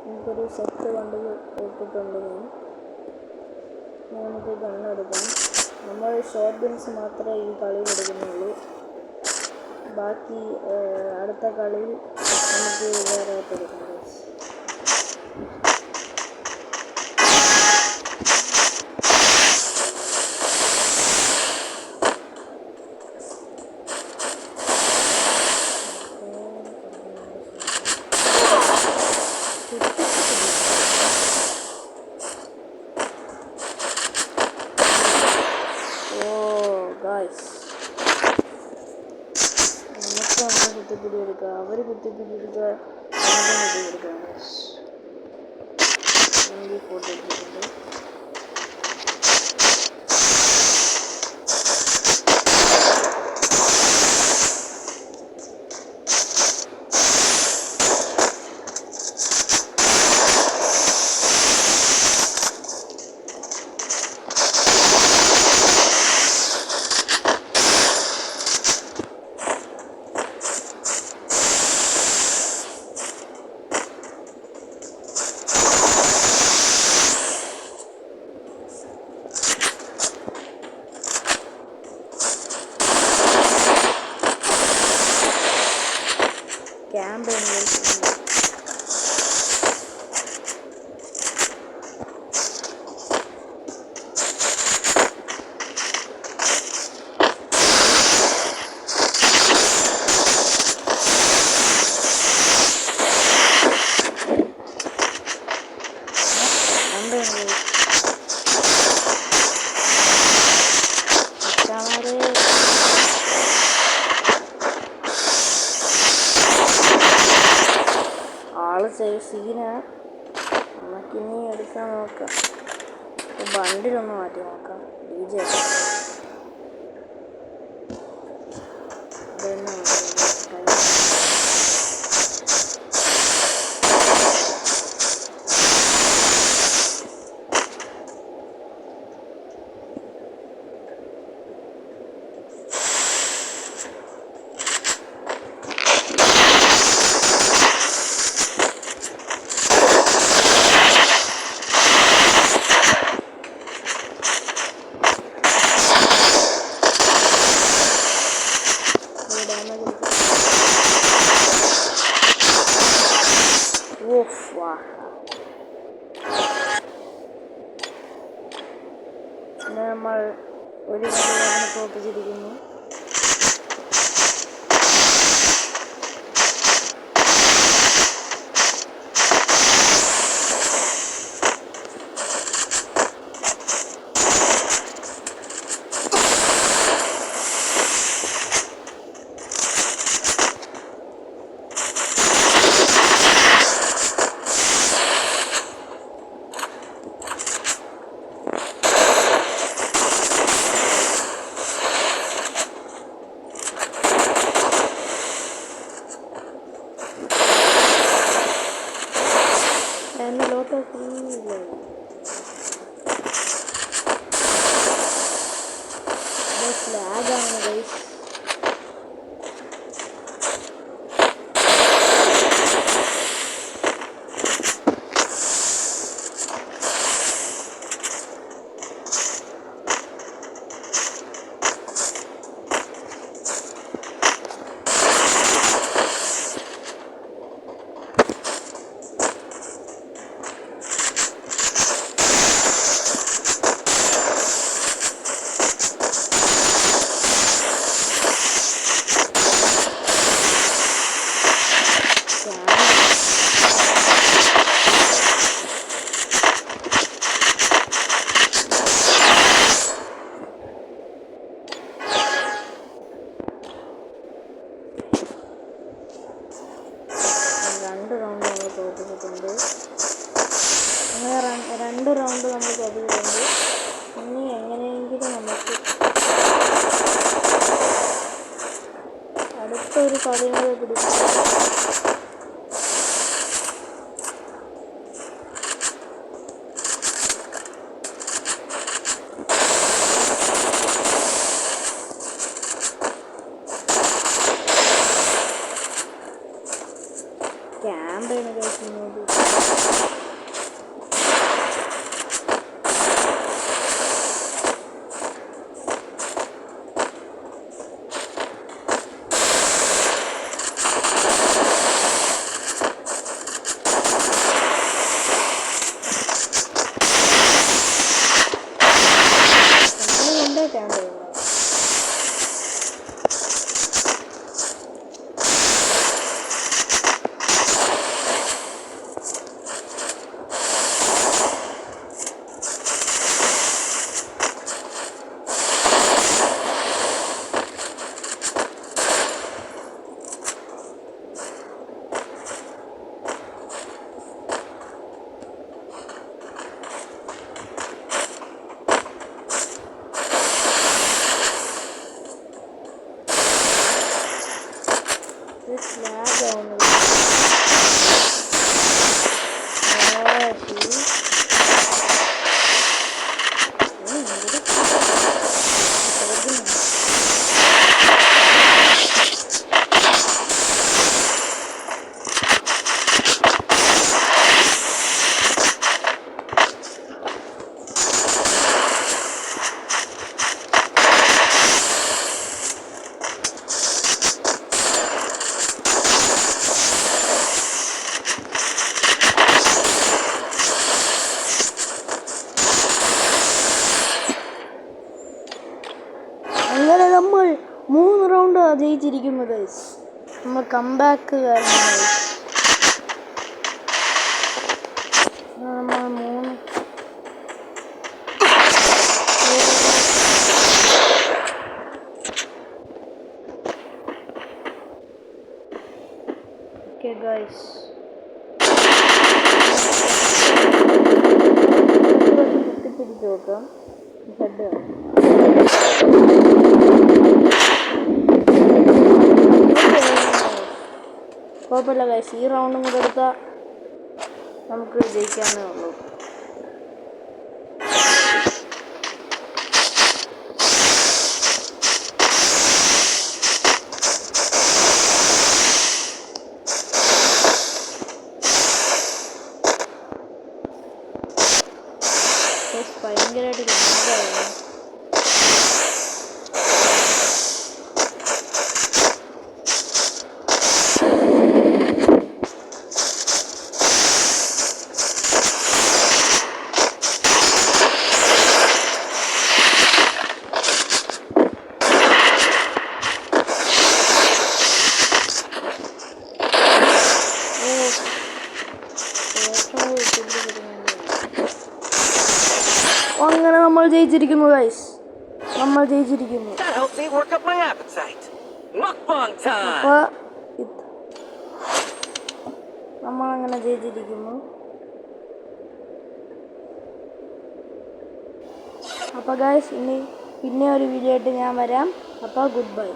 നമുക്കൊരു സെറ്റ് കണ്ട് ഇട്ടിട്ടുണ്ട്. നമുക്ക് ഗണ്ണെടുക്കാം. നമ്മൾ ഷോർട്ട് ഗൺസ് മാത്രമേ ഈ കളിയിൽ എടുക്കുന്നുള്ളൂ. ബാക്കി അടുത്ത കളിയിൽ നമുക്ക് വേറെ എടുക്കാം. കുത്തിപ്പിടിയെടുക്കുക, അവർ കുത്തിപ്പിടിയെടുക്കുക, കുത്തിയെടുക്കുക. ഫോട്ടോ എടുത്തിട്ടുണ്ട്. ക്യാമ്പ് സീന നമുക്കിനി എടുക്കാൻ നോക്കാം. ബണ്ടിലൊന്ന് മാറ്റി നോക്കാം. DJ നമ്മൾ ഒരു തോപ്പിച്ചിരിക്കുന്നു. ലാഗാണ് ഗൈസ്. രണ്ട് റൗണ്ട് നമ്മൾ തോൽപ്പിച്ചിട്ടുണ്ട്. ഇനി എങ്ങനെയെങ്കിലും നമുക്ക് അടുത്തൊരു കളികൾ പിടിക്കും. ക്യാമ്പാണ് കഴിക്കുന്നത്. അങ്ങനെ നമ്മൾ 3 റൗണ്ട് ജയിച്ചിരിക്കുന്നു ഗൈസ്. നമ്മൾ കംബാക്ക് കാരണം നമ്മൾ 3 ഓക്കെ ഗൈസ്. കുത്തിപ്പിടിച്ച് നോക്കാം. ഹെഡ് കുഴപ്പമില്ല ഗൈസ്. ഈ റൗണ്ടും കൂടെ എടുത്താൽ നമുക്ക് ജയിക്കാനേ ഉള്ളൂ. ഭയങ്കരമായിട്ട് ലാഗായിരുന്നു. അങ്ങനെ നമ്മൾ ജയിച്ചിരിക്കുന്നു ഗൈസ്. നമ്മൾ ജയിച്ചിരിക്കുന്നു. അപ്പോൾ നമ്മളങ്ങനെ ജയിച്ചിരിക്കുന്നു. അപ്പോൾ ഗൈസ് പിന്നെ ഒരു വീഡിയോ ആയിട്ട് ഞാൻ വരാം. അപ്പോൾ ഗുഡ് ബൈ.